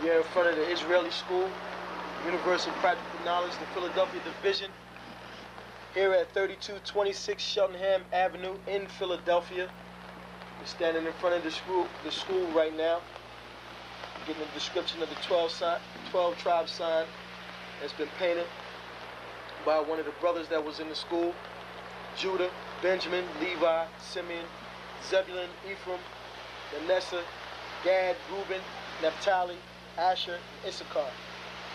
We're in front of the Israeli School, Universal Practical Knowledge, the Philadelphia Division, here at 3226 Cheltenham Avenue in Philadelphia. We're standing in front of the school right now, getting a description of the 12 tribe sign that's been painted by one of the brothers that was in the school: Judah, Benjamin, Levi, Simeon, Zebulun, Ephraim, Manasseh, Gad, Reuben, Naphtali, Asher, and Issachar.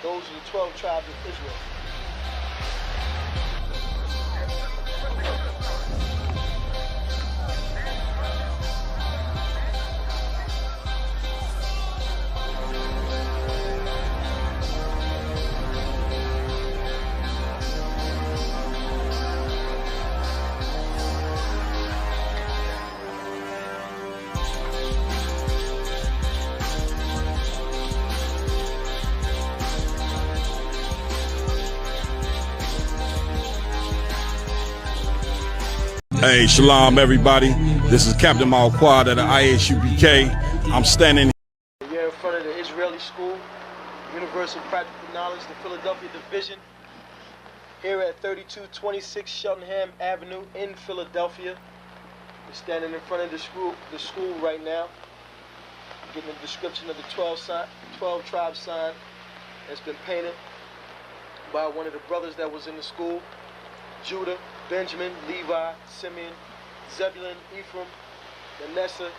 Those are the 12 tribes of Israel. Hey, shalom everybody. This is Captain Malquad at the ISUPK. I'm standing here in front of the Israeli School, Universal Practical Knowledge, the Philadelphia Division, here at 3226 Cheltenham Avenue in Philadelphia. We're standing in front of the school right now, getting a description of the 12 tribe sign that's been painted by one of the brothers that was in the school: Judah, Benjamin, Levi, Simeon, Zebulun, Ephraim, Manasseh,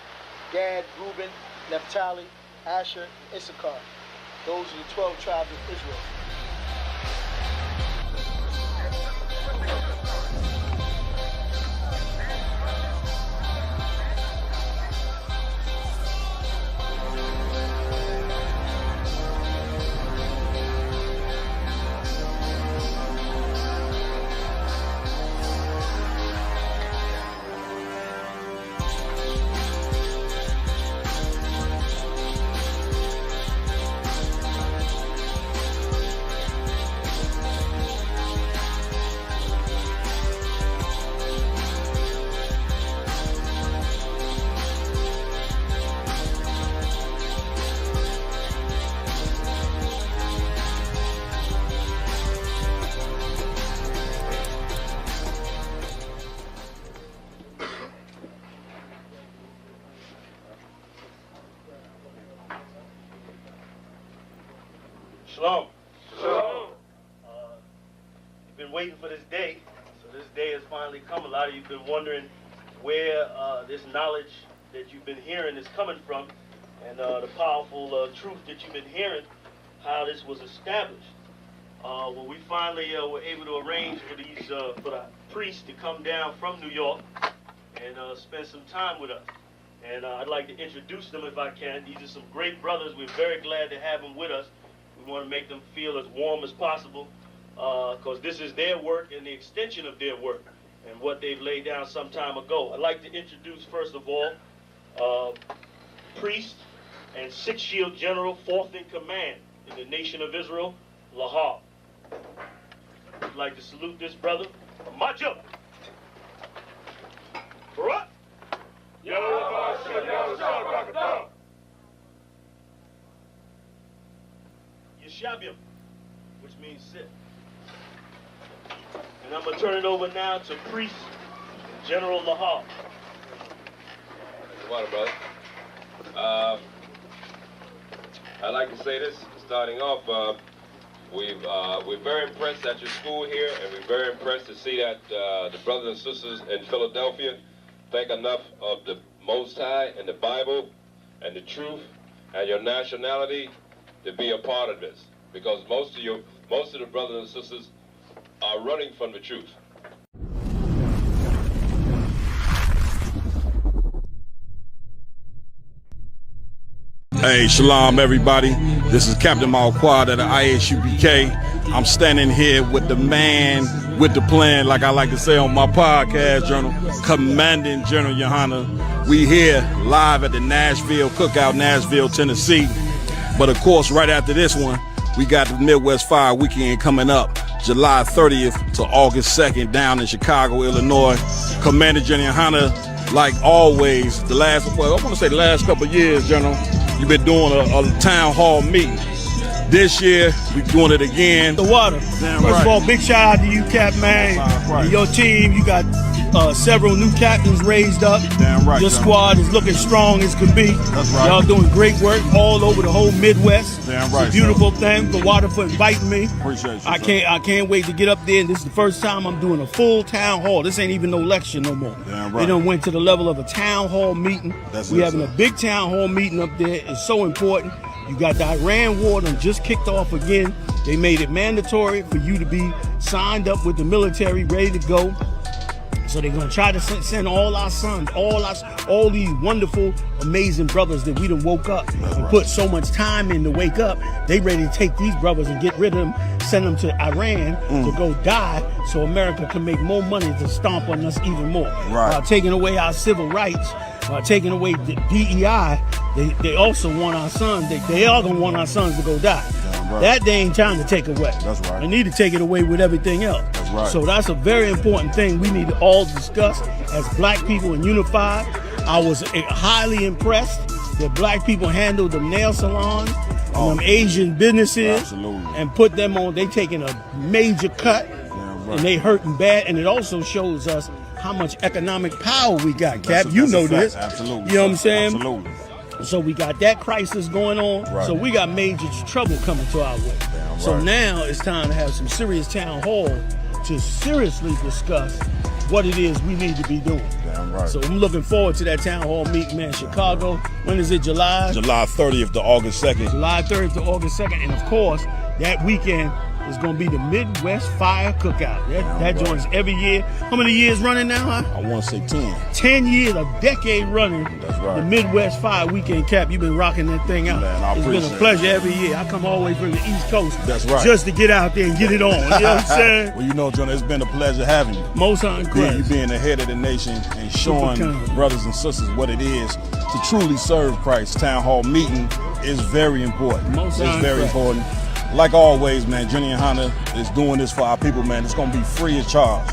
Gad, Reuben, Naphtali, Asher, and Issachar. Those are the 12 tribes of Israel. Shalom. Shalom. You've been waiting for this day, so this day has finally come. A lot of you have been wondering where this knowledge that you've been hearing is coming from, and the powerful truth that you've been hearing, how this was established. Well, we finally were able to arrange for the priests to come down from New York and spend some time with us. And I'd like to introduce them if I can. These are some great brothers. We're very glad to have them with us. We want to make them feel as warm as possible, because this is their work and the extension of their work and what they've laid down some time ago. I'd like to introduce, first of all, priest and Sixth Shield General, 4th in command in the nation of Israel, LASHAWAN. I'd like to salute this brother. Macho. Barak. Yeshabim, which means sit. And I'm going to turn it over now to Priest General LASHAWAN. Water, brother. I'd like to say this, starting off, we're very impressed at your school here, and we're very impressed to see that the brothers and sisters in Philadelphia think enough of the Most High and the Bible and the truth and your nationality to be a part of this, because most of the brothers and sisters are running from the truth. Hey, shalom everybody. This is Captain Malquad at the ISUPK. I'm standing here with the man with the plan, like I like to say on my podcast journal, Commanding General Yohana. We here live at the Nashville Cookout, Nashville, Tennessee. But of course, right after this one, we got the Midwest Fire Weekend coming up, July 30th to August 2nd down in Chicago, Illinois. Commander General Yohana, like always, the last couple of years, General, you've been doing a town hall meeting. This year, we're doing it again. The water. Damn First right. of all, big shout out to you, Cap, man. Right. And your team, you got several new captains raised up. Damn right. Your squad is looking strong as can be. That's right. Y'all doing great work all over the whole Midwest. Damn right, It's a beautiful thing. The water for inviting me. Appreciate you. I can't wait to get up there. And this is the first time I'm doing a full town hall. This ain't even no lecture no more. Damn right. They done went to the level of a town hall meeting. That's we it, having sir. a big town hall meeting up there. It's so important. You got the Iran war done just kicked off again. They made it mandatory for you to be signed up with the military, ready to go. So they're gonna try to send all our sons, all these wonderful, amazing brothers that we done woke up and put so much time in to wake up. They ready to take these brothers and get rid of them, send them to Iran to go die, so America can make more money to stomp on us even more. Right. Taking away our civil rights, taking away the DEI. They also want our sons. They are gonna want our sons to go die. Right. That they ain't trying to take away. That's right. They need to take it away with everything else. That's right. So that's a very important thing we need to all discuss as black people and unified. I was highly impressed that black people handled the nail salons and them Asian businesses. Absolutely. And put them on. They taking a major cut right. and they hurting bad. And it also shows us how much economic power we got, Cap. That's You a know fact. this. Absolutely. You know what I'm saying? Absolutely. So we got that crisis going on. Right. So we got major trouble coming to our way. Damn So right. now it's time to have some serious town hall to seriously discuss what it is we need to be doing. Damn right. So I'm looking forward to that town hall meeting, man. Chicago. When is it? July? July 30th to August 2nd. July 3rd to August 2nd. And of course, that weekend is going to be the Midwest Fire Cookout. That right. joins every year. How many years running now, huh? I want to say 10. 10 years, a decade running. That's right. The Midwest Fire Weekend, Cap. You've been rocking that thing out. Man, I it's been appreciate a it. pleasure every year. I come all the way from the East Coast. That's right. Just to get out there and get it on. You know what I'm saying? Well, you know, John, it's been a pleasure having you. Most uncredited. You being the head of the nation and showing kind. brothers and sisters what it is to truly serve Christ. Town hall meeting is very important. Most it's very uncredited. important. Like always, man, Jenny and Hunter is doing this for our people, man. It's going to be free of charge.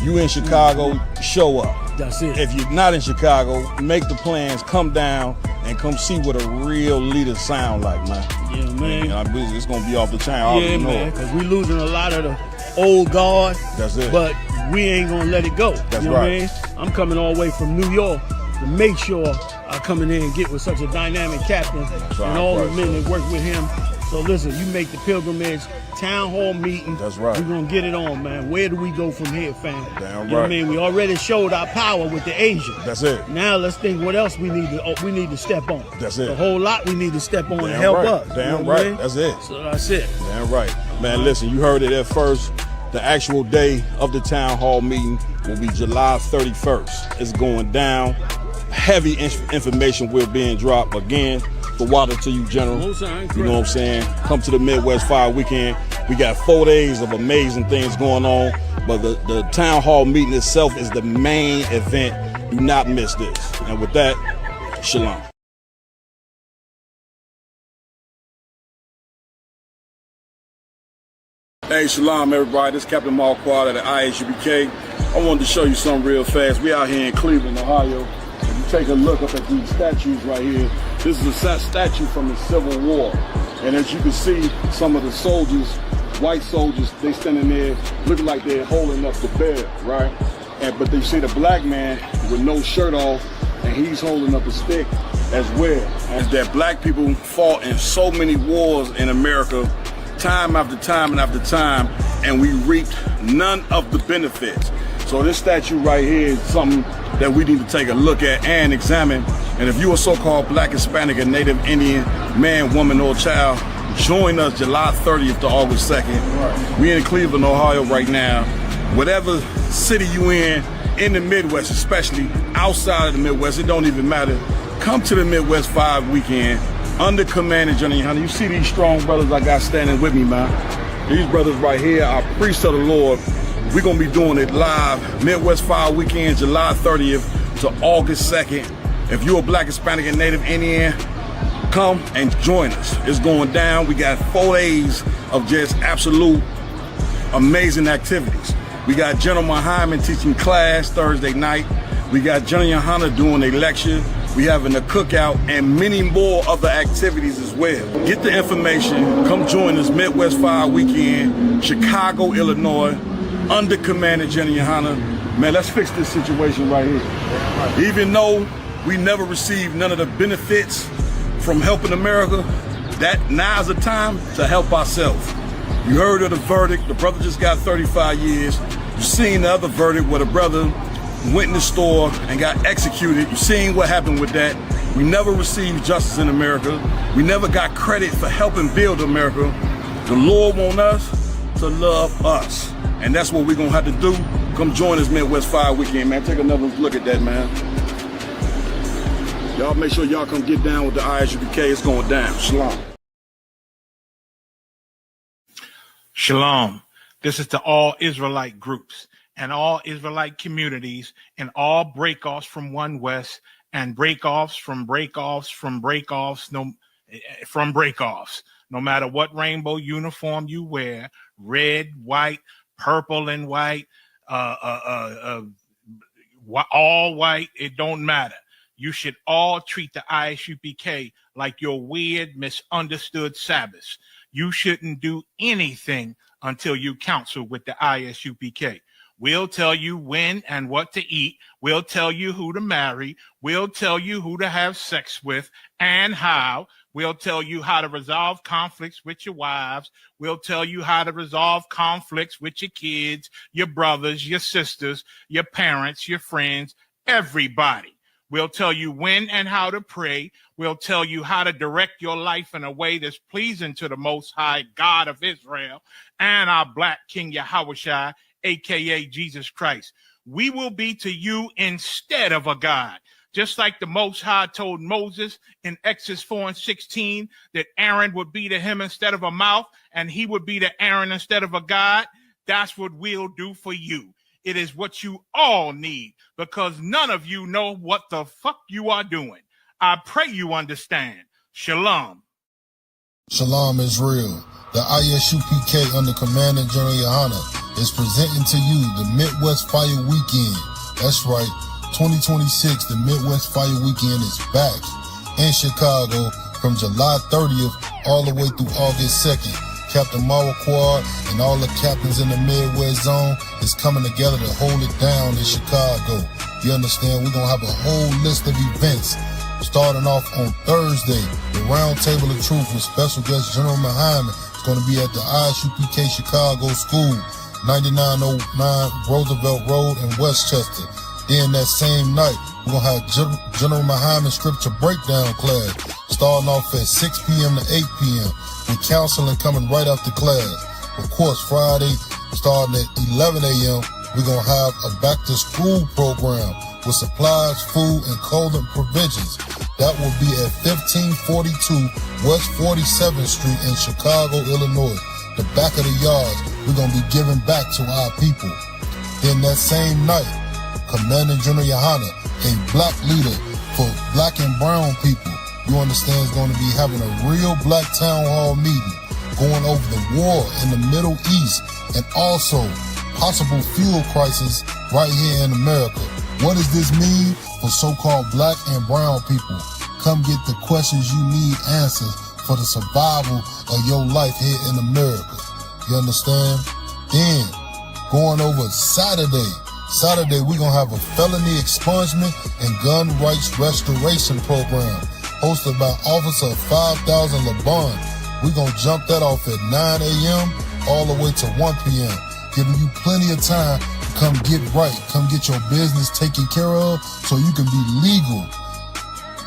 You in Chicago, show up. That's it. If you're not in Chicago, make the plans, come down, and come see what a real leader sound like, man. Yeah, man. It's going to be off the chain. I already Yeah, know man. it. Because we losing a lot of the old guard. That's it. But we ain't going to let it go. That's you know right. what I mean? I'm coming all the way from New York to make sure I come in there and get with such a dynamic captain and all the men that work with him. So listen, you make the pilgrimage, town hall meeting. That's right. We're going to get it on, man. Where do we go from here, fam? Damn You know right. what I mean? We already showed our power with the Asian. That's it. Now let's think what else we need to step on. That's it. A whole lot we need to step on to Damn help right. us. Damn you know what I right. mean? That's it. So that's it. Damn right. Man, listen, you heard it at first. The actual day of the town hall meeting will be July 31st. It's going down. Heavy information will be dropped. Again, the water to you, General. You know what I'm saying? Come to the Midwest Fire Weekend. We got 4 days of amazing things going on, but the town hall meeting itself is the main event. Do not miss this. And with that, shalom. Hey, shalom, everybody. This is Captain Marquardt at the IHUBK. I wanted to show you something real fast. We out here in Cleveland, Ohio. If you take a look up at these statues right here, this is a statue from the Civil War. And as you can see, some of the soldiers, white soldiers, they standing there looking like they're holding up the bed, right? But you see the black man with no shirt off, and he's holding up a stick as well. As that black people fought in so many wars in America, time after time and after time, and we reaped none of the benefits. So this statue right here is something that we need to take a look at and examine. And if you're a so-called black, Hispanic, and Native Indian man, woman, or child, join us July 30th to August 2nd. We're in Cleveland, Ohio right now. Whatever city you in the Midwest, especially outside of the Midwest, it don't even matter. Come to the Midwest 5 weekend under command of Johnny Hunter. You see these strong brothers I got standing with me, man. These brothers right here are priests of the Lord. We're gonna be doing it live, Midwest Fire Weekend, July 30th to August 2nd. If you're a black, Hispanic, and Native Indian, come and join us. It's going down. We got 4 days of just absolute amazing activities. We got General Hyman teaching class Thursday night. We got Johnny Hunter doing a lecture We having a cookout and many more other activities as well. Get the information. Come join us Midwest Fire Weekend, Chicago, Illinois, under Commander General Yohana. Man, let's fix this situation right here. Even though we never received none of the benefits from helping America, that now's the time to help ourselves. You heard of the verdict. The brother just got 35 years. You seen the other verdict where the brother went in the store and got executed. You seen what happened with that. We never received justice in America. We never got credit for helping build America. The Lord wants us to love us. And that's what we're gonna have to do. Come join us Midwest Fire Weekend, man. Take another look at that, man. Y'all make sure y'all come get down with the ISUPK. It's going down. Shalom. Shalom. This is to all Israelite groups and all Israelite communities and all breakoffs from One West and breakoffs from breakoffs from breakoffs from breakoffs. No matter what rainbow uniform you wear, red, white, purple and white, all white, it don't matter. You should all treat the ISUPK like your weird, misunderstood Sabbaths. You shouldn't do anything until you counsel with the ISUPK. We'll tell you when and what to eat. We'll tell you who to marry. We'll tell you who to have sex with and how. We'll tell you how to resolve conflicts with your wives. We'll tell you how to resolve conflicts with your kids, your brothers, your sisters, your parents, your friends, everybody. We'll tell you when and how to pray. We'll tell you how to direct your life in a way that's pleasing to the Most High God of Israel and our Black King Yahushua, a.k.a. Jesus Christ. We will be to you instead of a God. Just like the Most High told Moses in Exodus 4:16 that Aaron would be to him instead of a mouth and he would be to Aaron instead of a God, that's what we'll do for you. It is what you all need because none of you know what the fuck you are doing. I pray you understand. Shalom. Shalom Israel. The ISUPK under Commander General Yohana is presenting to you the Midwest Fire Weekend. That's right, 2026, the Midwest Fire Weekend is back in Chicago from July 30th all the way through August 2nd. Captain Mara Quad and all the captains in the Midwest Zone is coming together to hold it down in Chicago. You understand? We're going to have a whole list of events. Starting off on Thursday, the Round Table of Truth with special guest General Muhammad is going to be at the ISUPK Chicago School, 9909 Roosevelt Road in Westchester. Then that same night, we're going to have General Muhammad Scripture Breakdown class starting off at 6 p.m. to 8 p.m. with counseling coming right after class. Of course, Friday, starting at 11 a.m., we're going to have a back-to-school program with supplies, food, and clothing provisions. That will be at 1542 West 47th Street in Chicago, Illinois. The back of the yards, we're going to be giving back to our people. Then that same night, Commander General Yohana, a black leader for black and brown people, you understand, is going to be having a real black town hall meeting, going over the war in the Middle East and also possible fuel crisis right here in America. What does this mean for so-called black and brown people? Come get the questions you need answers for the survival of your life here in America. You understand? Then, going over Saturday, we're going to have a felony expungement and gun rights restoration program hosted by Officer 5000 LeBon. We're going to jump that off at 9 a.m. all the way to 1 p.m., giving you plenty of time to come get right, come get your business taken care of so you can be legal.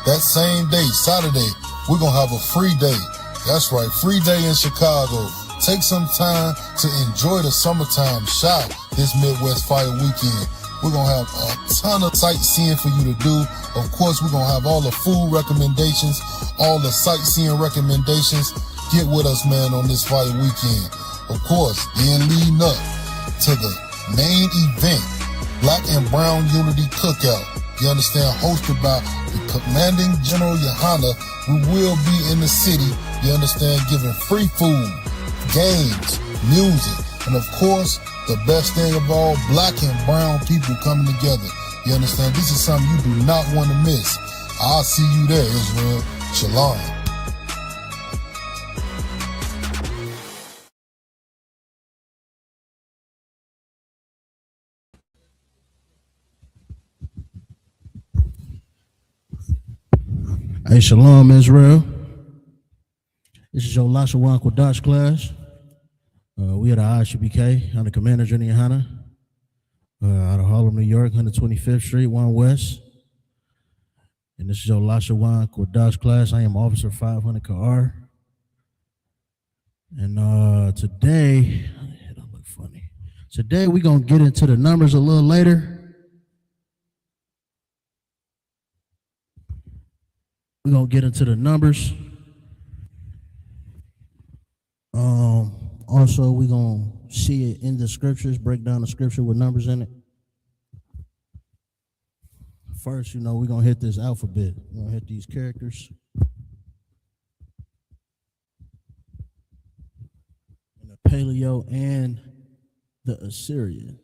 That same day, Saturday, we're going to have a free day. That's right, free day in Chicago. Take some time to enjoy the summertime shot this Midwest Fire Weekend. We're going to have a ton of sightseeing for you to do. Of course, we're going to have all the food recommendations, all the sightseeing recommendations. Get with us, man, on this Fire Weekend. Of course, then leading up to the main event, Black and Brown Unity Cookout. You understand, hosted by the Commanding General Yohana. We will be in the city, you understand, giving free food, games, music, and of course, the best thing of all, black and brown people coming together. You understand? This is something you do not want to miss. I'll see you there, Israel. Shalom. Hey, Shalom, Israel. This is your LASHAWAN QADASH class. We are the ISUPK. I'm the Commander General Hunter out of Harlem, New York, 125th Street, 1 West. And this is your LASHAWAN QADASH class. I am Officer 500 KR. And today, it don't look funny. Today we're going to get into the numbers a little later. We're going to get into the numbers. Also, we're going to see it in the scriptures, break down the scripture with numbers in it. First, we're going to hit this alphabet. We're going to hit these characters. And the Paleo and the Assyrian.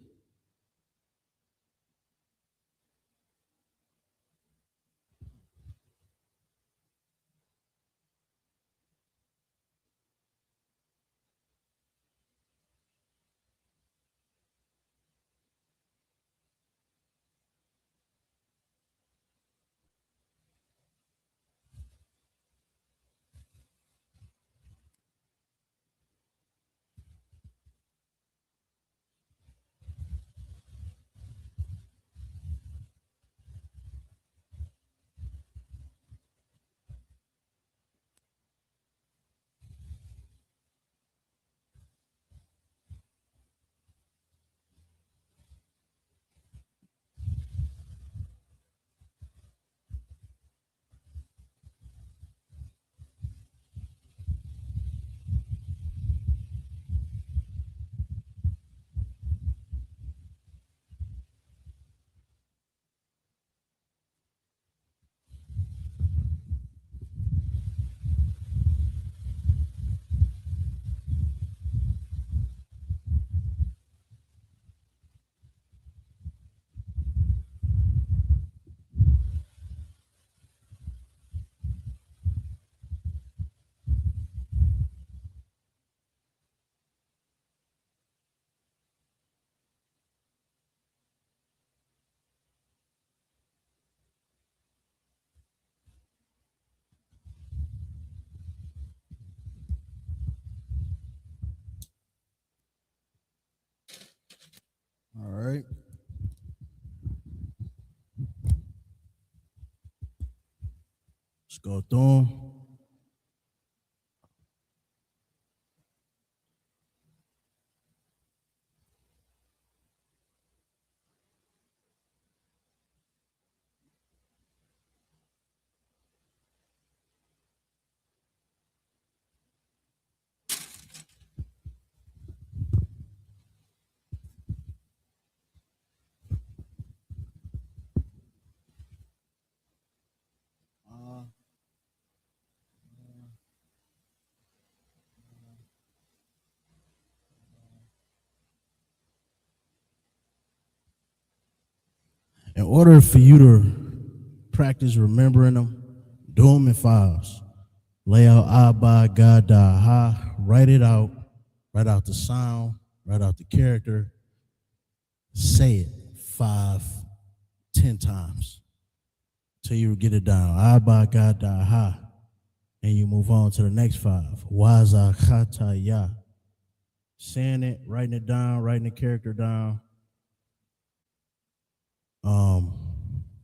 All right. Let's go through them. In order for you to practice remembering them, do them in fives. Lay out Abba, Gada, Ha, write it out, write out the sound, write out the character, say it 5, 10 times till you get it down. Abba, Gada, Ha. And you move on to the next 5. Waza, Khata, Ya. Saying it, writing it down, writing the character down.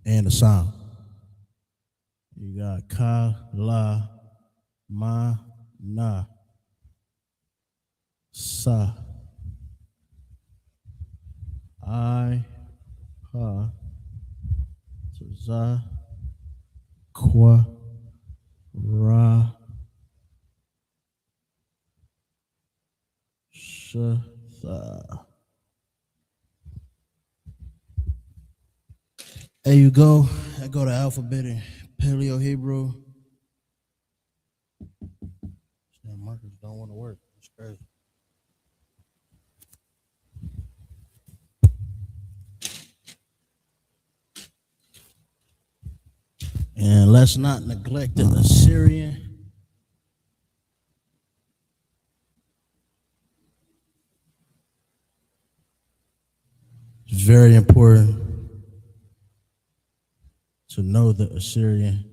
And the sound. You got Ka, La, Ma, Na, Sa, I, Ha, Za, Kwa, Ra, Sha, Tha. There you go. I go to alphabet in Paleo Hebrew. Damn, markers don't want to work. It's crazy. And let's not neglect the Assyrian. It's very important to know the Assyrian.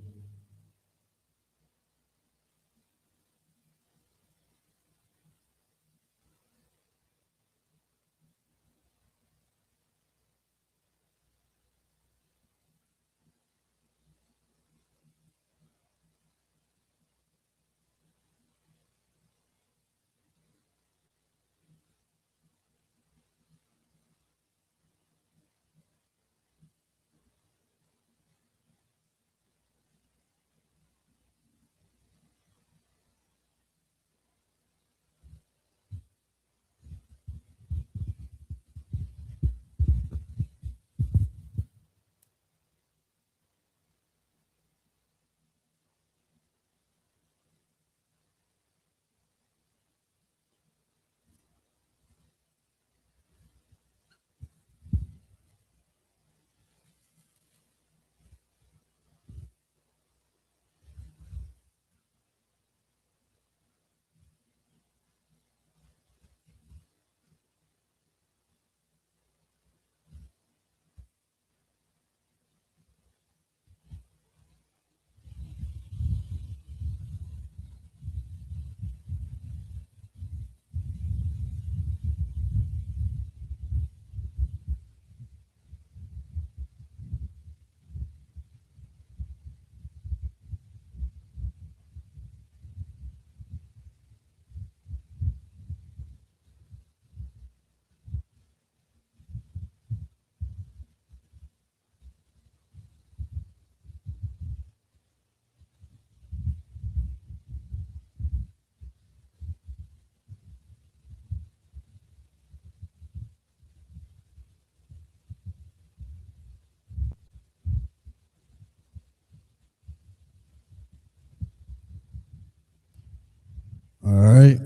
All right.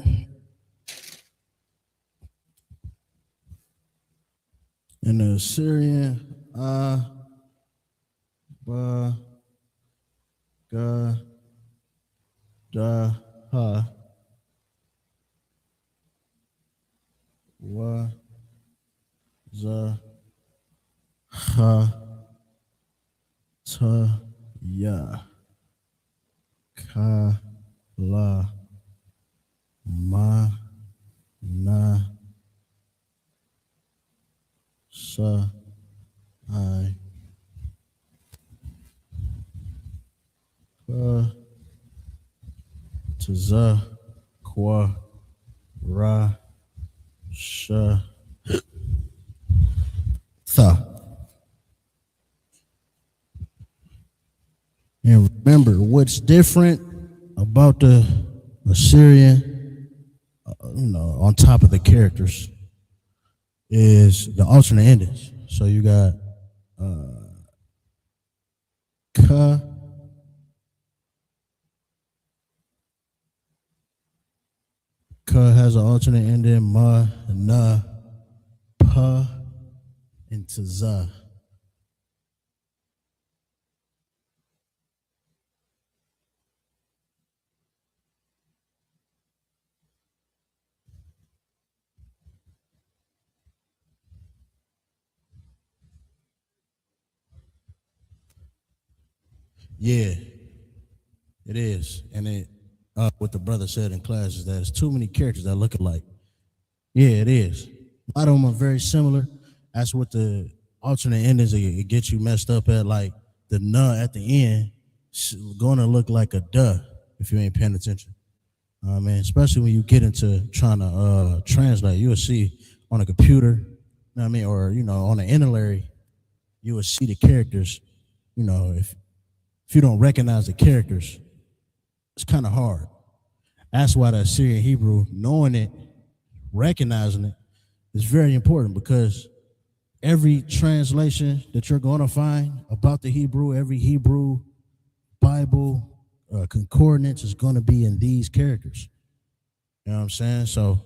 In the Assyrian, ba, ga, da, ha, wa, za, ha, ta, ya, ka, la, ma, na, sa, I, ka, ta, za, kwa, ra, sha, tha. And remember, what's different about the Assyrian, on top of the characters, is the alternate endings. So you got ka, ka has an alternate ending, ma, na, pa, and za. Yeah, it is. And it what the brother said in class is that there's too many characters that look alike. Yeah, it is. A lot of them are very similar. That's what the alternate endings, it gets you messed up at. Like the na at the end, going to look like a duh if you ain't paying attention. Man, especially when you get into trying to translate, you will see on a computer, or on an interlibrary, you will see the characters. If you don't recognize the characters, it's kind of hard. That's why the Assyrian Hebrew, knowing it, recognizing it, is very important, because every translation that you're going to find about the Hebrew, every Hebrew Bible concordance is going to be in these characters. You know what I'm saying? So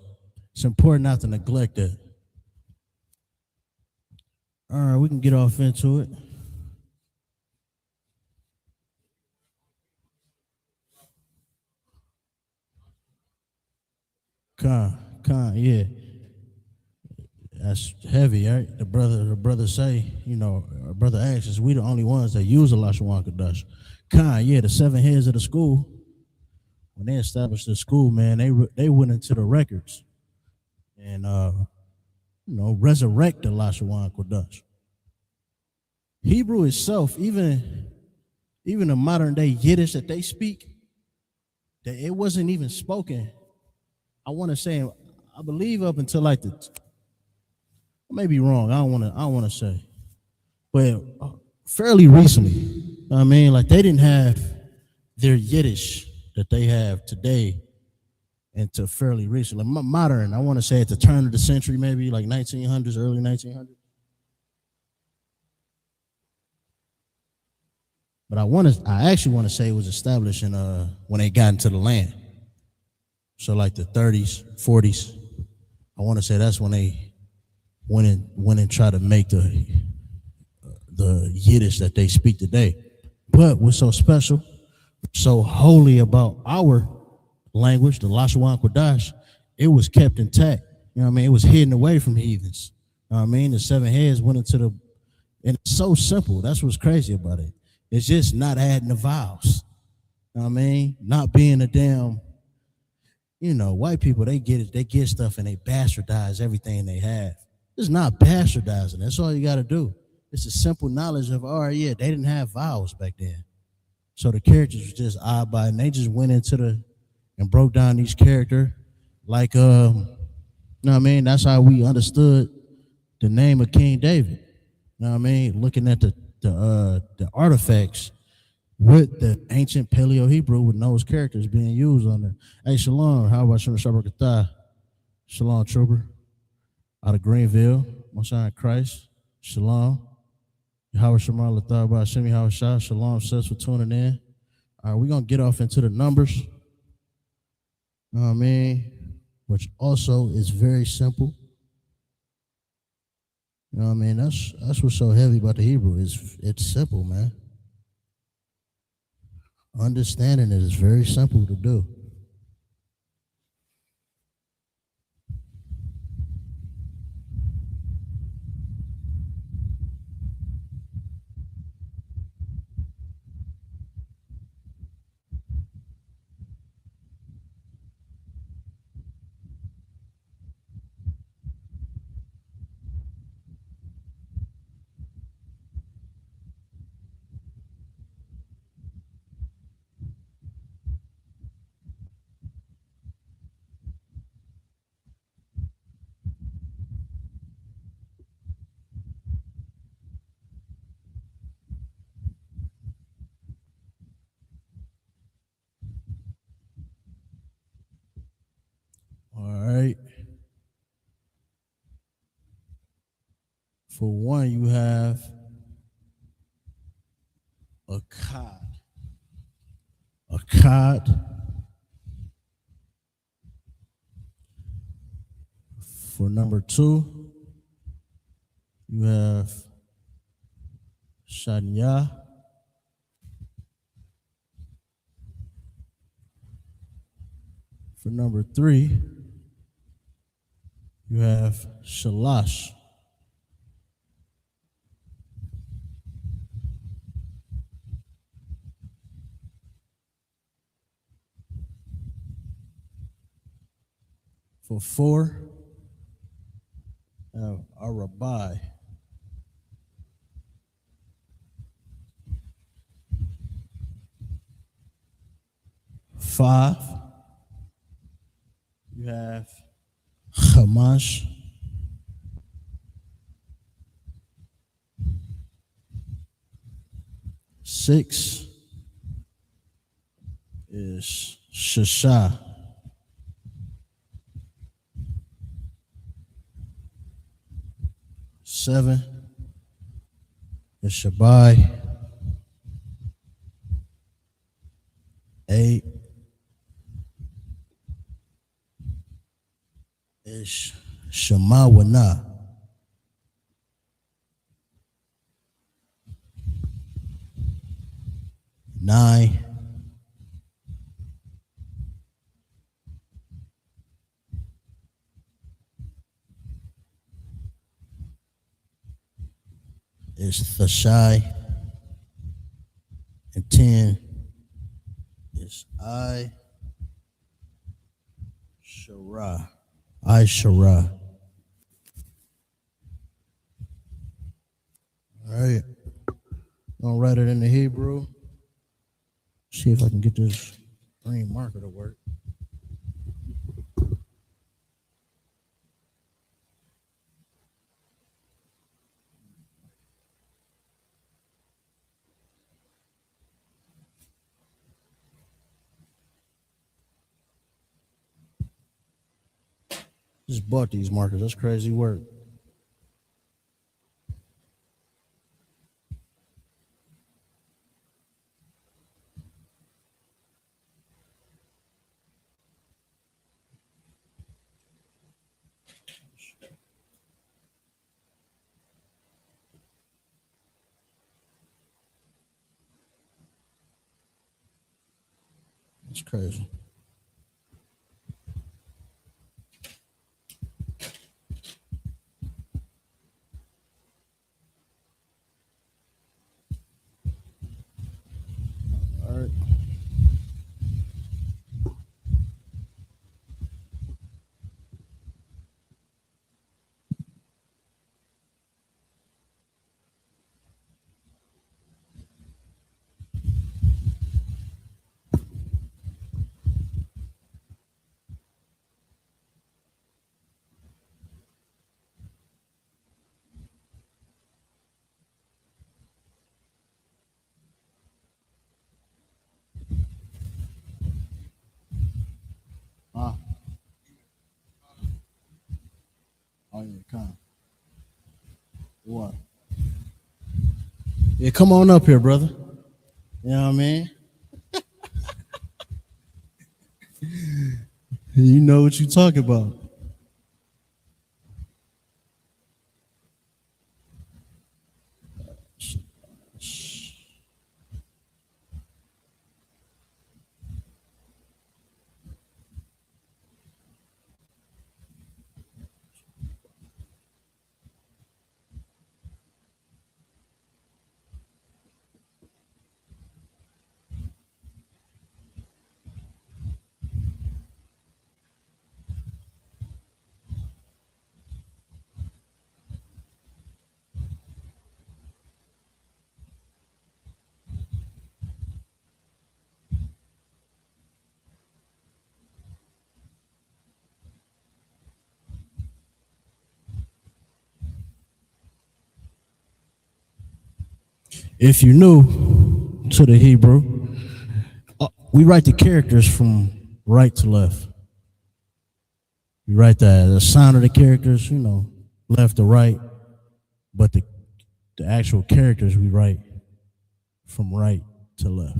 it's important not to neglect that. All right, we can get off into it. Yeah. That's heavy, right? The brother say, brother asks, is we the only ones that use the LASHAWAN QADASH? Yeah, the 7 heads of the school, when they established the school, man, they went into the records and resurrect the LASHAWAN QADASH. Hebrew itself, even the modern day Yiddish that they speak, that it wasn't even spoken. I want to say, I believe up until like I may be wrong. I don't want to say, but fairly recently. I mean, like they didn't have their Yiddish that they have today until fairly recently. Like modern, I want to say at the turn of the century, maybe like 1900s, early 1900s. But I actually want to say it was established in when they got into the land. So like the 30s, 40s. I want to say that's when they went and tried to make the Yiddish that they speak today. But what's so special, so holy about our language, the LASHAWAN QADASH, it was kept intact. You know what I mean? It was hidden away from heathens. You know what I mean? The 7 heads went into and it's so simple. That's what's crazy about it. It's just not adding the vowels. You know what I mean? Not being a damn, white people, they get it, they get stuff and they bastardize everything they have. It's not bastardizing. That's all you got to do. It's a simple knowledge of, they didn't have vowels back then. So the characters were just odd by, and they just went into and broke down each character like, you know what I mean? That's how we understood the name of King David. You know what I mean? Looking at the artifacts with the ancient Paleo Hebrew with those characters being used on there. Hey, Shalom, how about Shalom Shabbat? Shalom, Trooper, out of Greenville, Messiah in Christ. Shalom. How Shema Lathar Bashimi, how Shah. Shalom, says for tuning in. All right, we're going to get off into the numbers. You know what I mean? Which also is very simple. You know what I mean? That's what's so heavy about the Hebrew. It's simple, man. Understanding it is very simple to do. All right. For one, you have a cod. A cod. For number 2, you have Shania. For number 3, you have Shalash. For 4, you have Arabai. Five, you have Hamash. 6 is Shasha. 7 is Shabai. 8 is Shemawana. 9 is Thashai, and 10 is Shara. Shara. All right. I'm gonna write it in the Hebrew. See if I can get this green marker to work. Just bought these markers. That's crazy work. It's crazy. All right. Oh yeah, come. What? Yeah, come on up here, brother. You know what I mean? You know what you talking about. If you're new to the Hebrew, we write the characters from right to left. We write the sound of the characters, left to right, but the actual characters we write from right to left.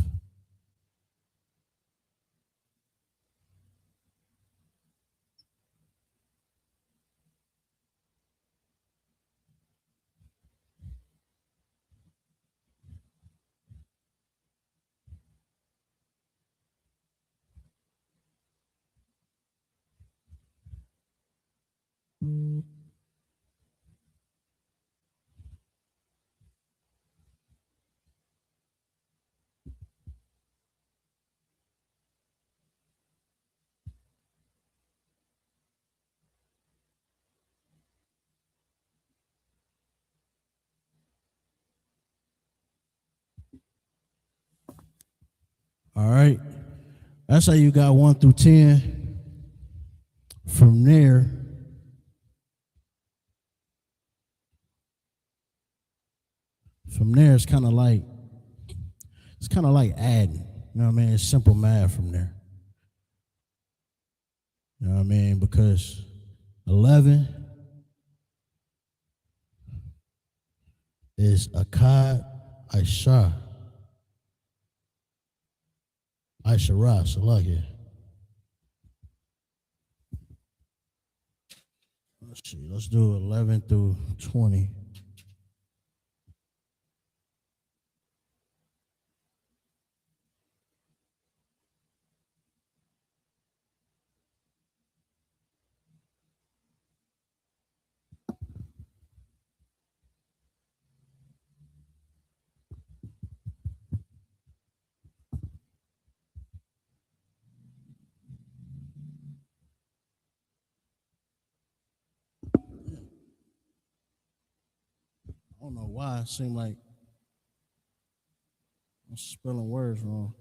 All right. That's how you got 1 through 10. From there, it's kind of like adding. You know what I mean? It's simple math from there. You know what I mean? Because 11 is Akkad Aishah. Aishara, Salakia. Let's see. Let's do 11 through 20. don't know why. It seemed like I'm spelling words wrong.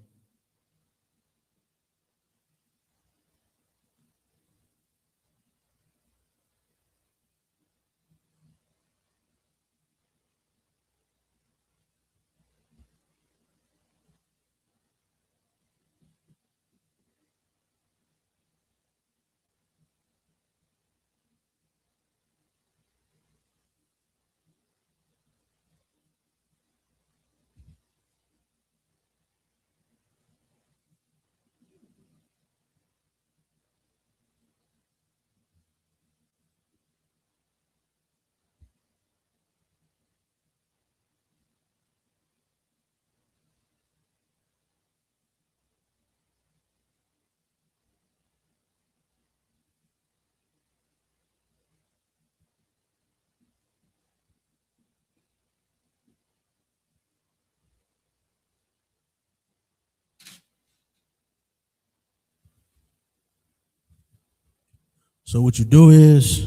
So what you do is,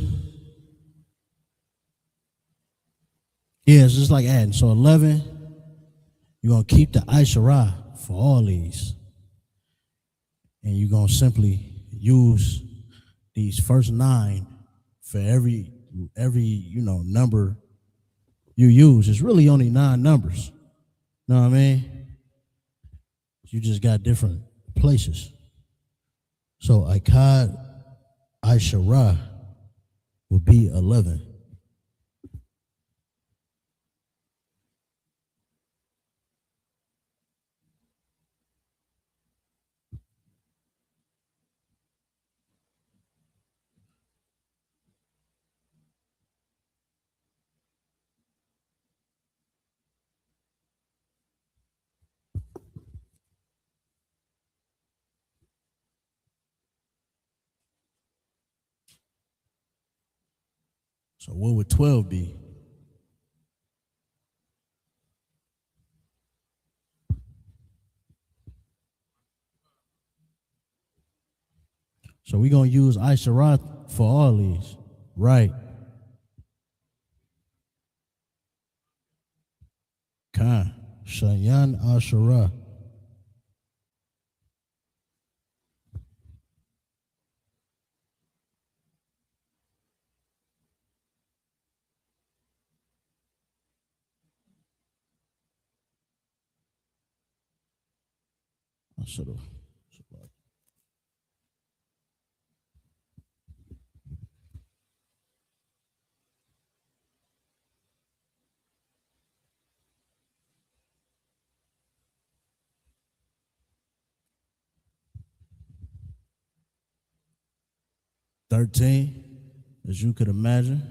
yeah, it's just like adding. So 11, you're going to keep the Aishara for all these. And you're going to simply use these first 9 for every number you use. It's really only 9 numbers. Know what I mean? You just got different places. So Aikad Aishara would be 11. So what would 12 be? So we're going to use Aishara for all these. Right. Khan. Shayan Ashara. I should have. 13, as you could imagine.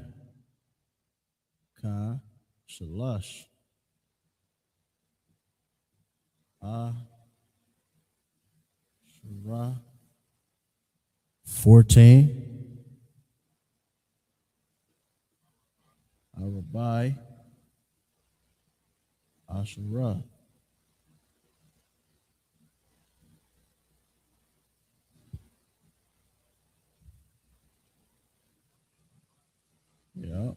Khan. Shalash. Shara. 14. Arabai. Ashura. Yeah.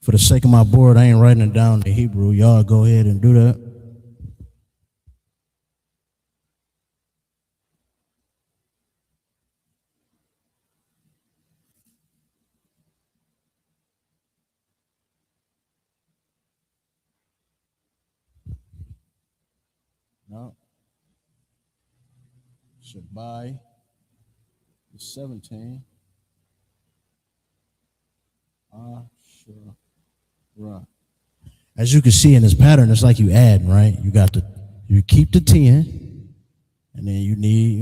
For the sake of my board, I ain't writing it down in Hebrew. Y'all go ahead and do that. No. Shabai is 17. Ashura. As you can see in this pattern, it's like you add, right? You keep the 10, and then you need,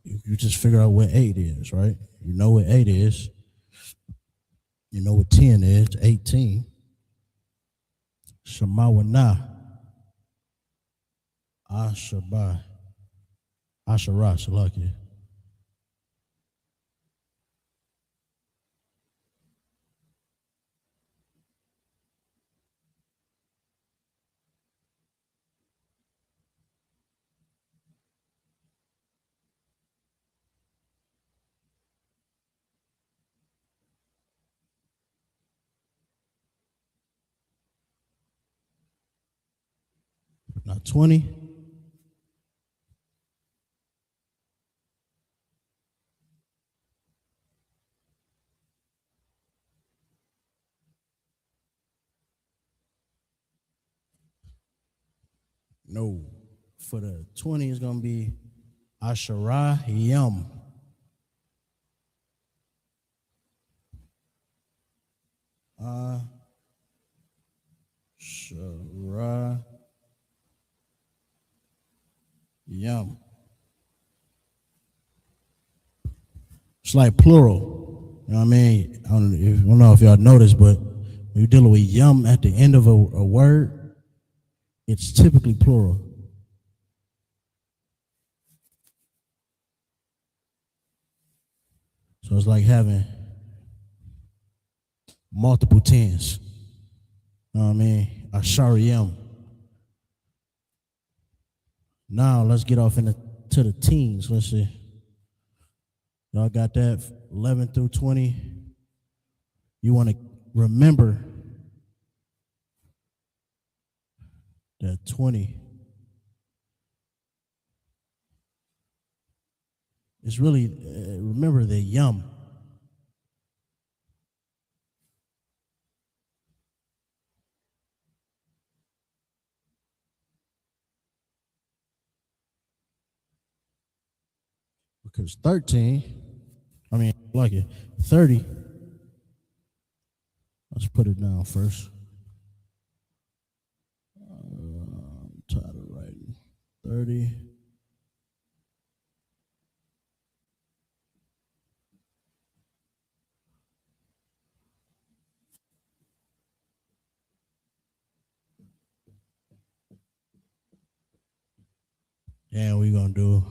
you just figure out what 8 is, right? You know what 8 is. You know what 10 is, 18. Shemawana. Ashabai. Ashara, Shalakia. Now 20. No. For the 20 is gonna be Ashara Yum. Ashara Yum. It's like plural. You know what I mean? I don't know if y'all noticed, but when you're dealing with yum at the end of a word, it's typically plural. So it's like having multiple tens. You know what I mean? Ashariyam. Now let's get off to the teens. Let's see. Y'all got that 11 through 20. You want to remember that 20 is really, remember the yum. Because 13, like it, 30, let's put it down first. I'm tired of writing. 30. And we're going to do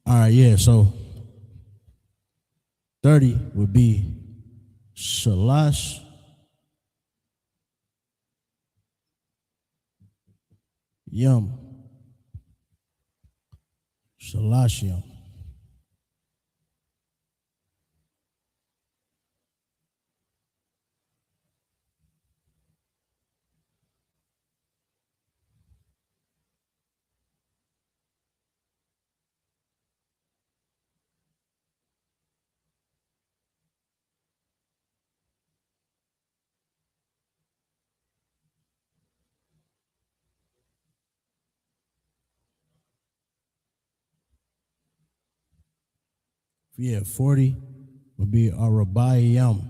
all right, yeah, so 30 would be Shalash Yum. Shalash Yum. Yeah, 40 would be Arabai Yum.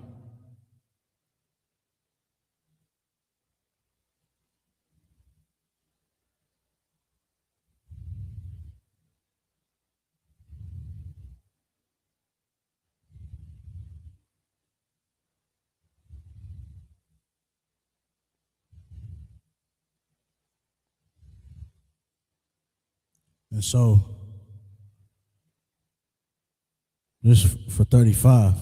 And so, this for 35.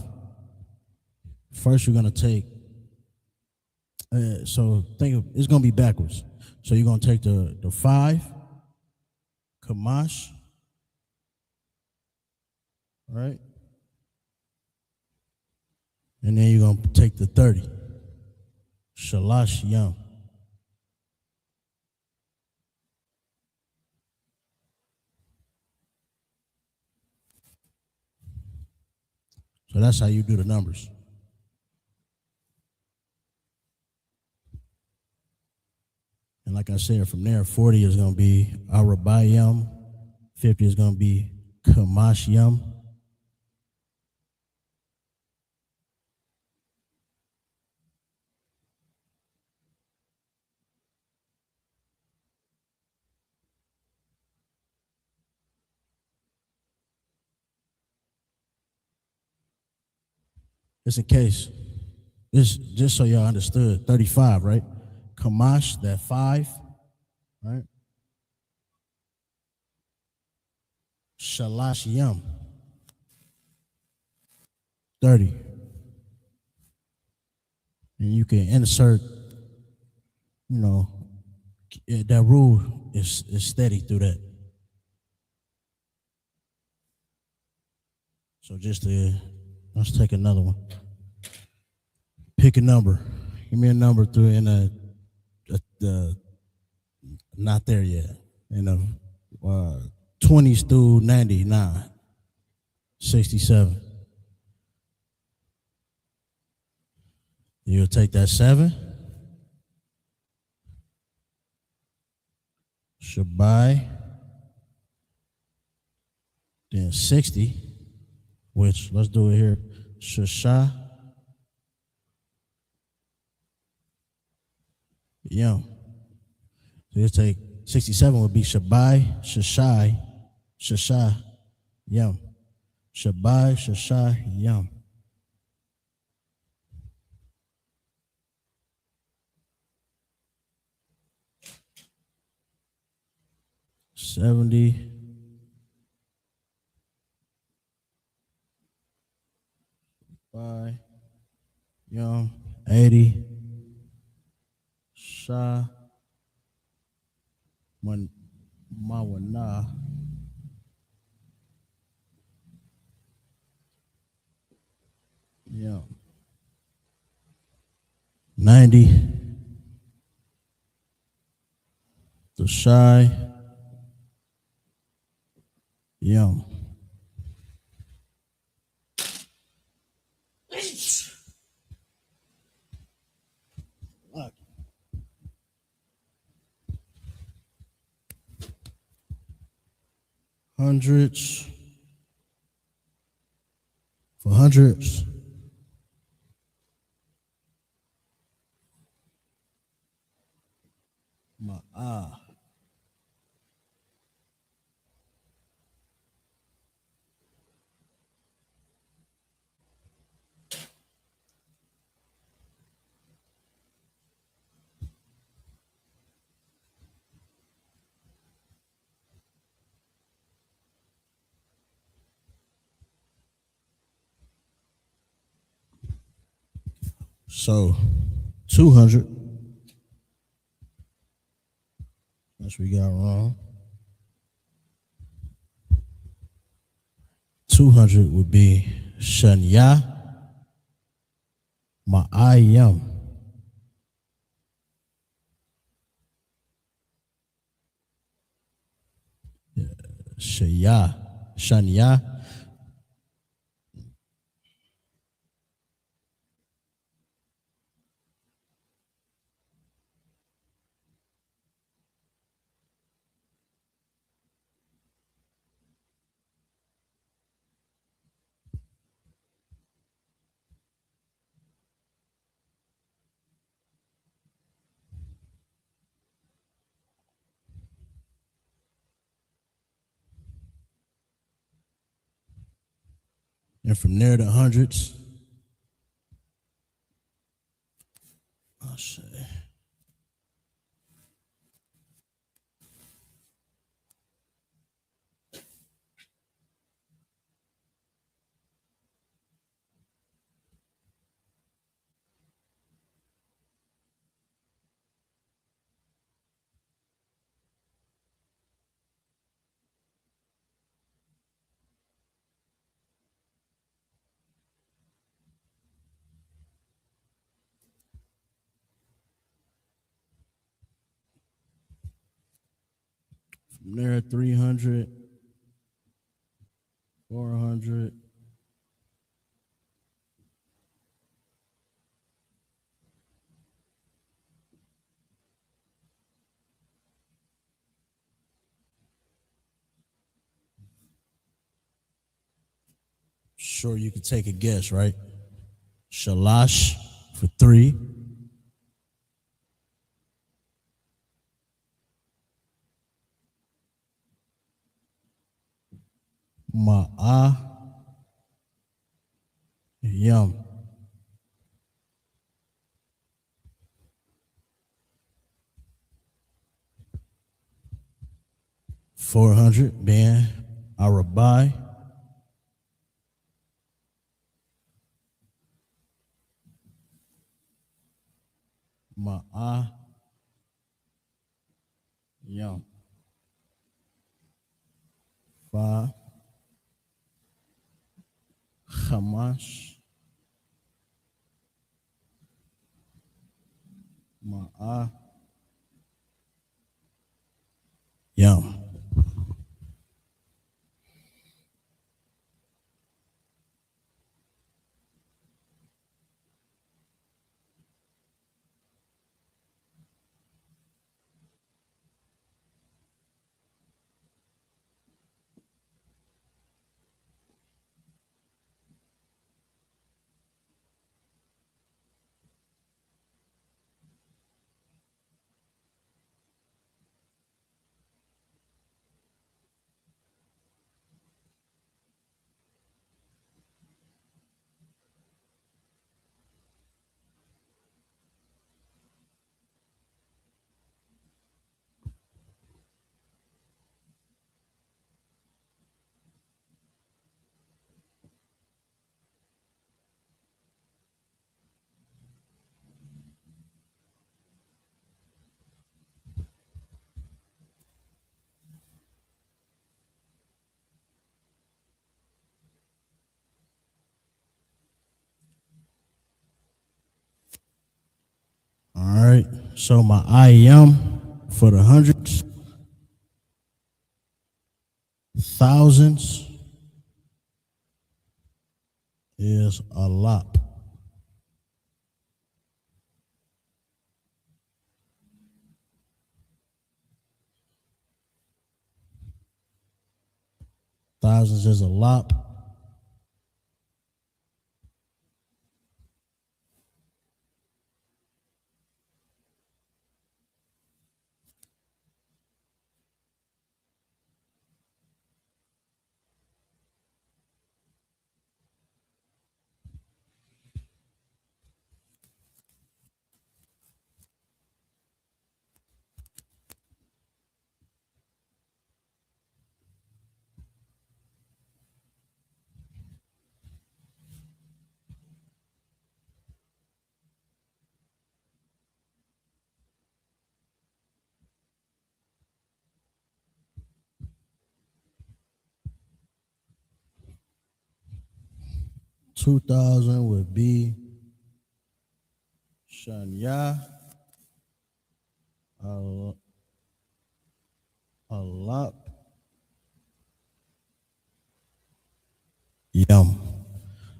First, you're going to take, so think of, it's going to be backwards. So you're going to take the 5, Kamash, right? And then you're going to take the 30, Shalash Yum. So that's how you do the numbers. And like I said, from there, 40 is going to be Arabayam, 50 is going to be Kamashyam. Just in case, just so y'all understood, 35, right? Kamash, that 5, right? Shalash Yum, 30. And you can insert, that rule is steady through that. So let's take another one. Pick a number. Give me a number through in the not there yet. 20s through 99, 67. You'll take that 7. Shabai. Then 60, which let's do it here. Shasha. Yum. So you'll take 67 would be Shabai, Shashai, Yum. Shabai, Shashai, Yum. $70. Bye. Yum. 80. Sha. Mawana. Yum. 90. The shy. Yum. Hundreds. For hundreds. Ma'ah. So 200. That's what we got wrong. 200 would be Shanya Ma'ayam. Shanya. And from there to hundreds, I'll say. From there, 300, 400. Sure, you could take a guess, right? Shalash for 3. Ma'ah. Yum. 400 being our Rabbi, Ma'ah Yam. 5 Hamas Ma'ah Yam. All right. So my I am for the hundreds, thousands is a lot. Thousands is a lot. $2,000 would be Shanya Alap Yum.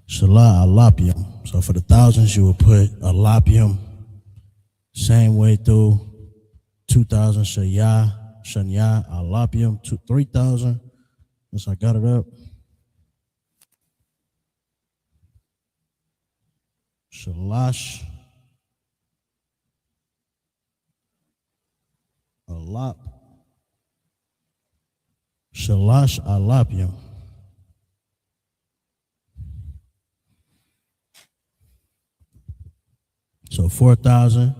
Shala Alapium. So for the thousands, you would put Alapium. Same way through 2,000 Shanya Alapium. 3,000. As I got it up. Shalash Alap. Shalash Alapium. So 4,000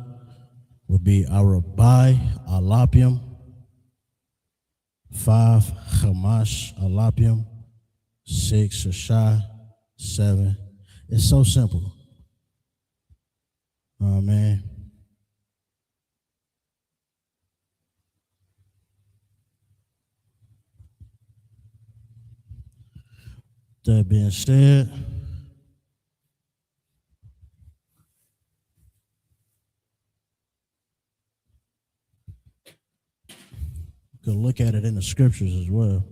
would be Arabai Alapium, 5 Hamash Alapium, 6 Shashai, 7. It's so simple. Oh man. That being said, you can look at it in the scriptures as well.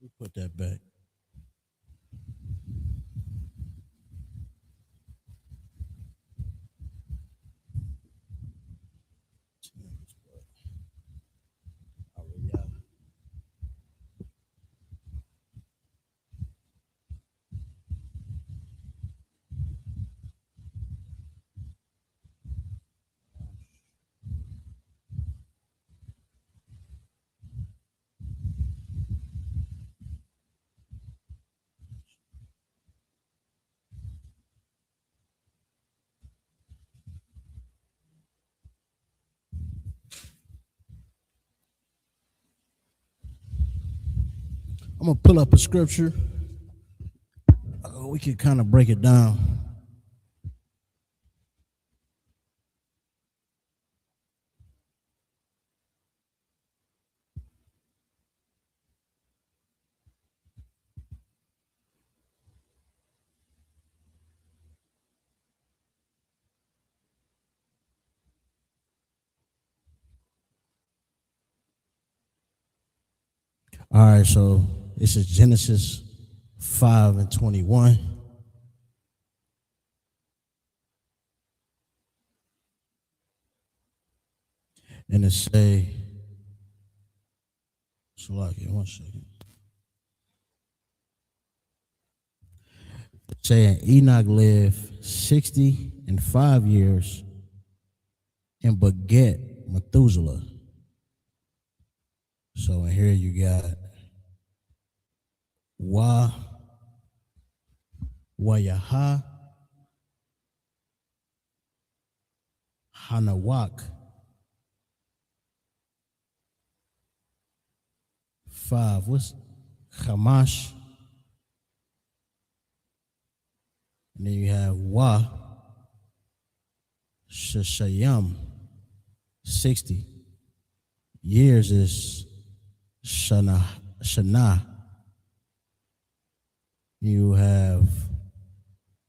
We put that back. I'm gonna pull up a scripture. We can kind of break it down. All right, so this is Genesis 5:21. And it say, Salaki, 1 second. Saying Enoch lived 65 years and beget Methuselah. So in here you got Wayaha, Hanawak, 5. What's Hamash? And then you have Shashayam, 60 years is Shana. You have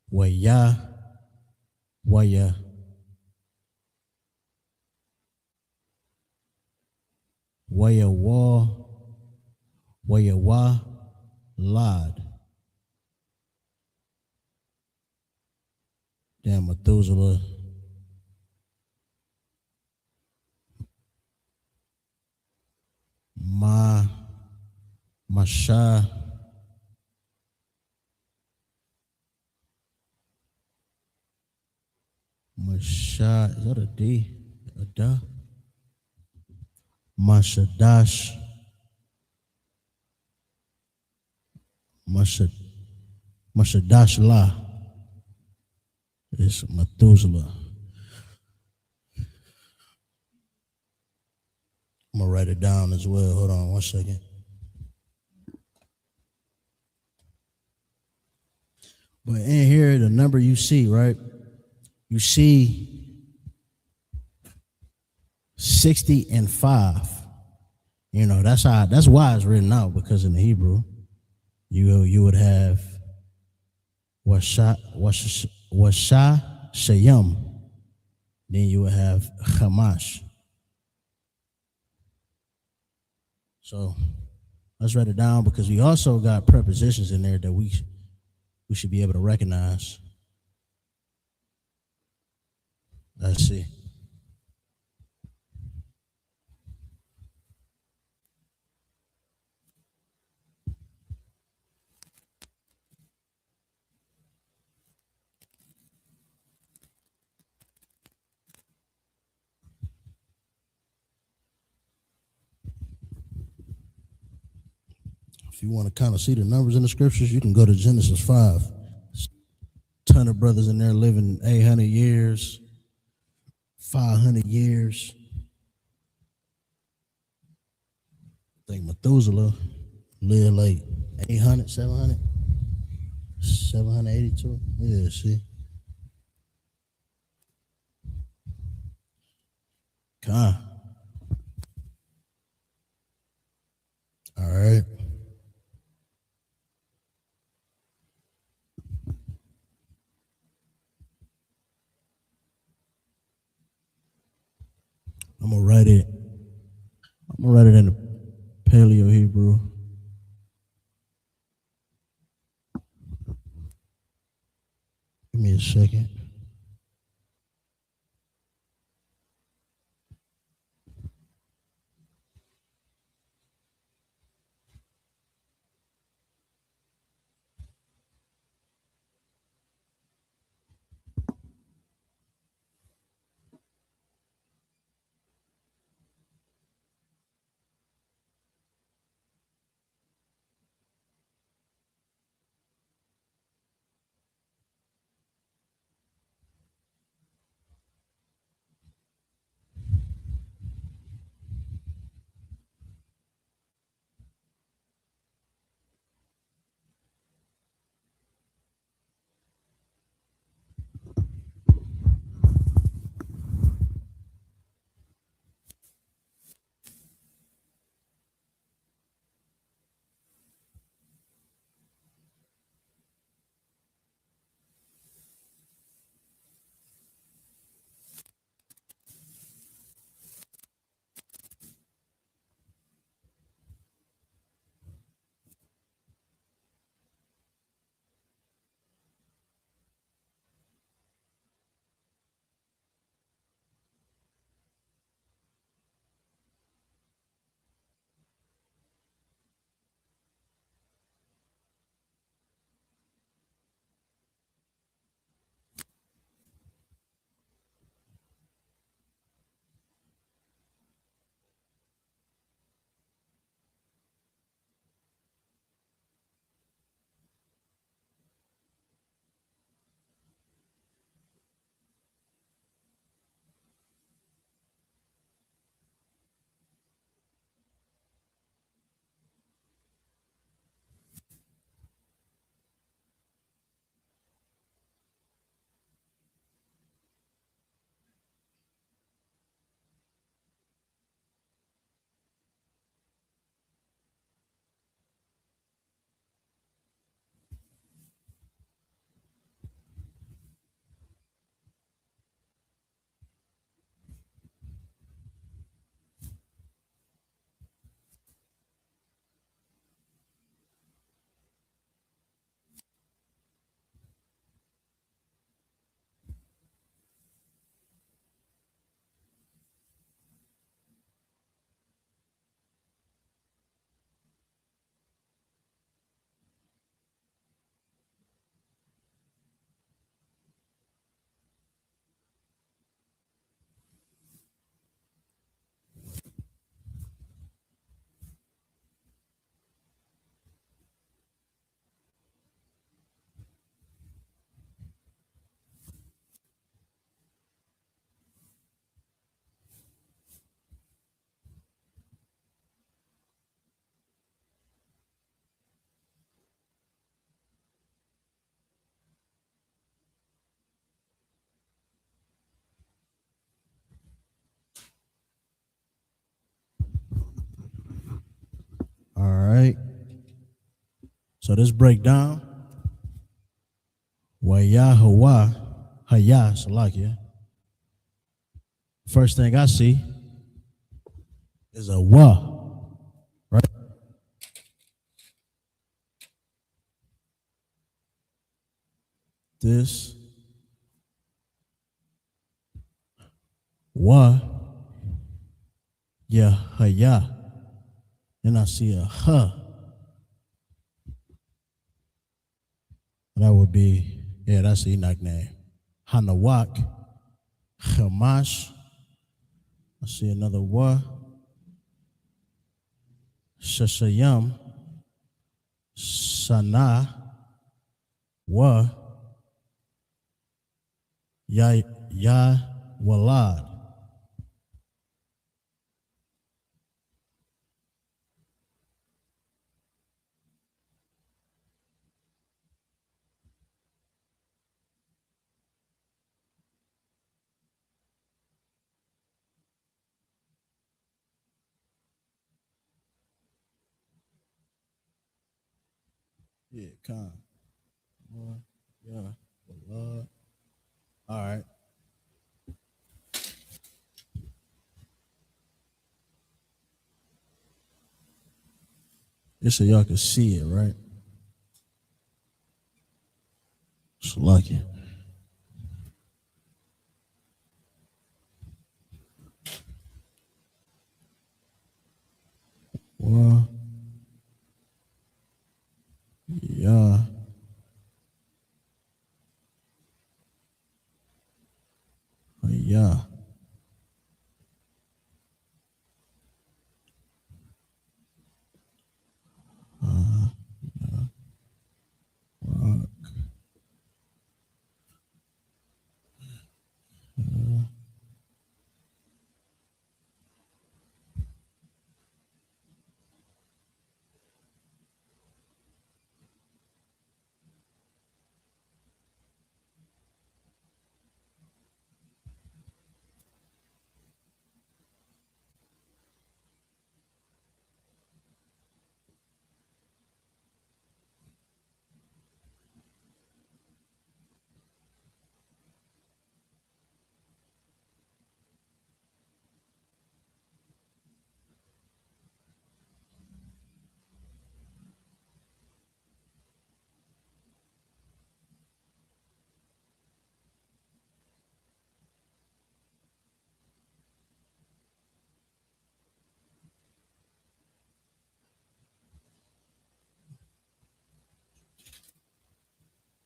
Waya, Wayawa, Lad. Then Methuselah. Masha. Masha, is that a D? A da? Mashadash. Mashadash La is Methuselah. I'm gonna write it down as well. Hold on 1 second. But in here, the number you see, right? You see 60 and 5. You know, that's why it's written out, because in the Hebrew, you would have Washa Shayam. Then you would have Hamash. So let's write it down, because we also got prepositions in there that we should be able to recognize. Let's see. If you want to kind of see the numbers in the scriptures, you can go to Genesis 5. There's a ton of brothers in there living 800 years, 500 years. I think Methuselah lived like 800, 700, 782. Yeah, see. All right. I'm gonna write it in the Paleo Hebrew. Give me a second. So this breakdown, wa Yahuwah Haya Salakia. First thing I see is a wa, right? This wa Yahaya. Then I see a ha. That would be, yeah, that's the Enoch name. Hanawak, Hamash. I see another wa. Shashayam, Sana, wa, Walad. Yeah, Khan. Yeah, Walad. All right. Just so y'all can see it, right? It's lucky. Well, yeah. Yeah.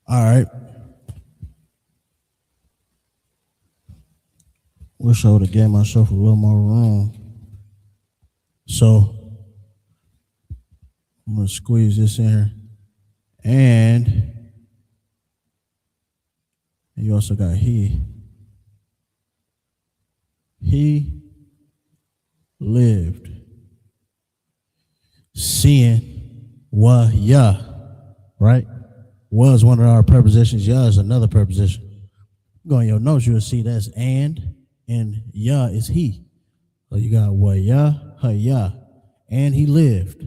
All right. Wish I would have gave myself a little more room. So I'm gonna squeeze this in here. And you also got he. He lived. Seeing wa ya, right? Was one of our prepositions. Ya is another preposition. Go on your notes, you'll see that's and ya is he. So you got wa ya, ha ya, and he lived.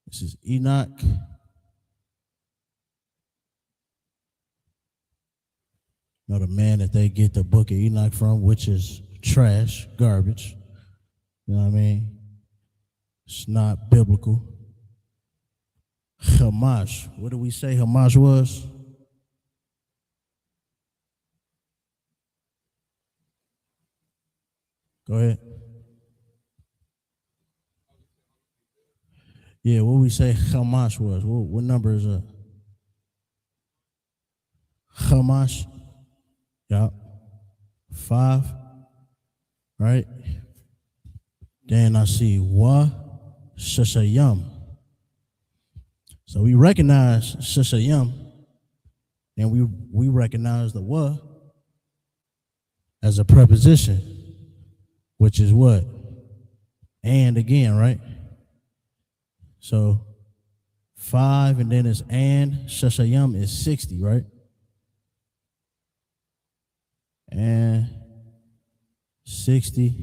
This is Enoch. You know, the man that they get the book of Enoch from, which is trash, garbage. You know what I mean? It's not biblical. Hamash. What did we say Hamash was? Go ahead. Yeah, what we say Hamash was? What number is it? Hamash. Yeah. 5. Right? Then I see Wa Shashayam. So we recognize Shashayam, and we recognize the Wa as a preposition, which is what? And again, right? So 5 and then it's and Shashayam is 60, right? And 60.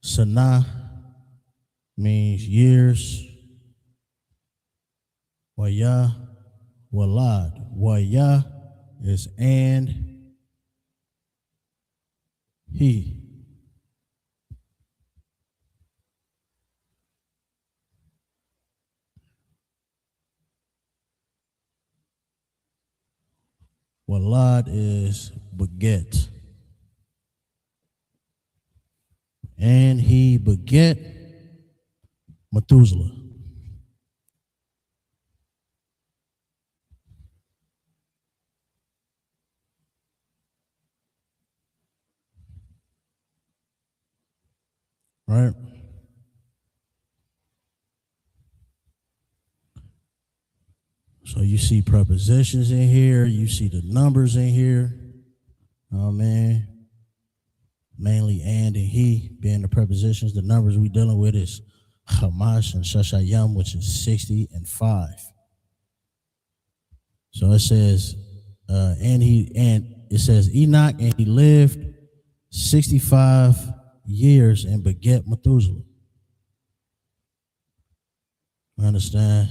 Sana means years. Waya, walad. Waya is and he. Walad is beget. And he beget Methuselah. Right? So you see prepositions in here, you see the numbers in here. Oh man. Mainly and he being the prepositions. The numbers we dealing with is Hamash and Shashayam, which is 60 and 5. So it says, and it says Enoch, and he lived 65 years and beget Methuselah. Understand?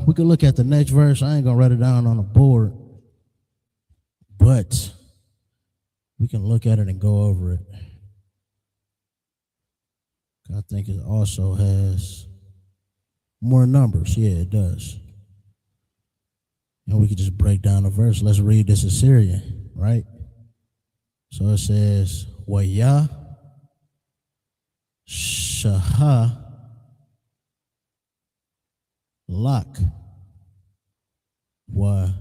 We can look at the next verse. I ain't gonna write it down on the board, but we can look at it and go over it. I think it also has more numbers. Yeah, it does. And we can just break down the verse. Let's read this Assyrian, right? So it says, Waya Shaha Lak Wa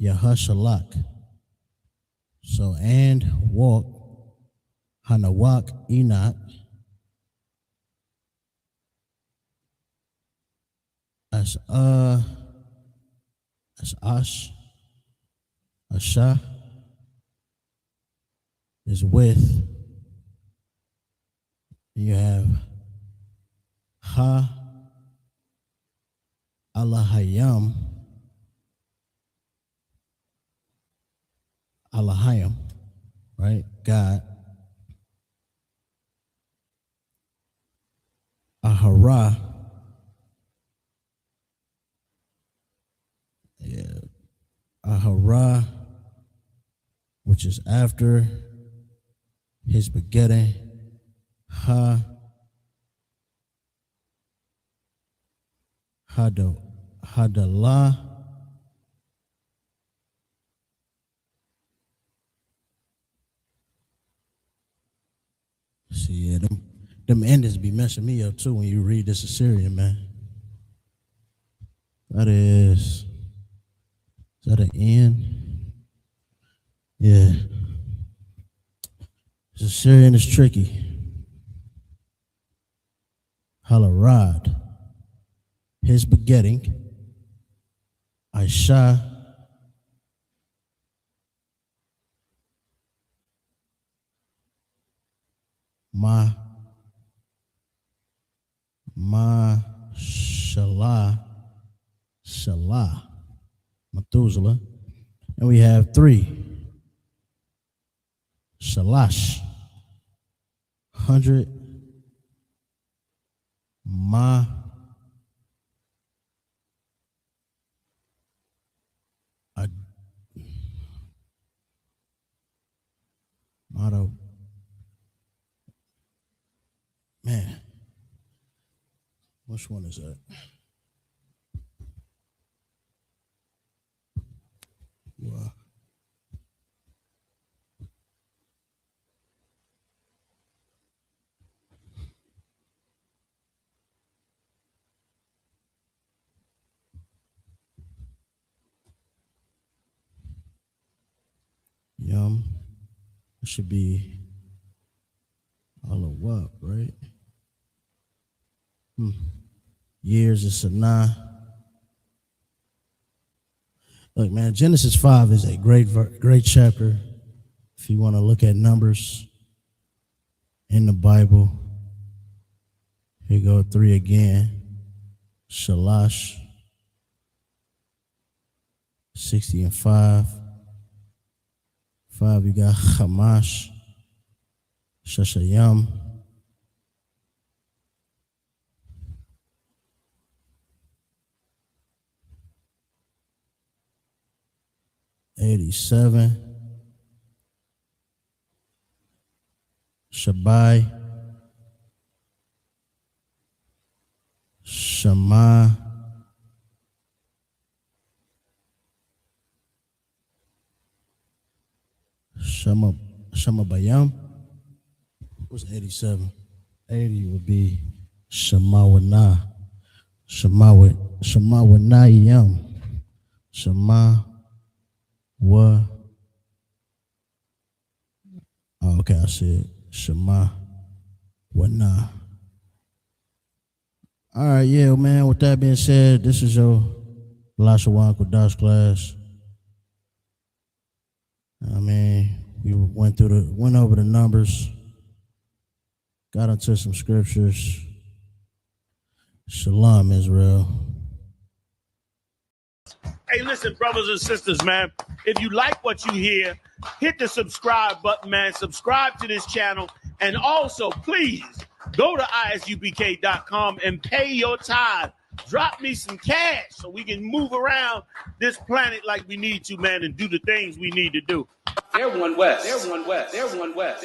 Yahashalak. So and walk Hanawak Enoch as Asha is with. You have Ha Alahayam Alahayam, right? God. Ahara. Yeah. Ahara, which is after his begetting. Hadalah. See, yeah, them endings be messing me up too when you read this Assyrian, man. Is that an N? Yeah. This Assyrian is tricky. Halarad, his begetting. Aisha, Ma Shalah, Methuselah. And we have 3. Shalash, 100. Motto. Man, which one is that? Wow. Yum. It should be all of what, right? Years is Sanaa. Look, man, Genesis 5 is a great chapter. If you want to look at numbers in the Bible, here you go 3 again. Shalash, 60 and 5. 5, you got Hamash, Shashayam. 87. Shabai. Shema. Shema Bayam. What's 87? 80 would be Shemawana. Shemawanayam. Shema wa. Oh, okay, I said Shema Wana. All right, yeah, man. With that being said, this is your LASHAWAN QADASH class. I mean, we went over the numbers, got into some scriptures. Shalom, Israel. Hey, listen, brothers and sisters, man. If you like what you hear, hit the subscribe button, man. Subscribe to this channel. And also, please, go to isupk.com and pay your tithe. Drop me some cash so we can move around this planet like we need to, man, and do the things we need to do. They're one West. They're one West. They're one West.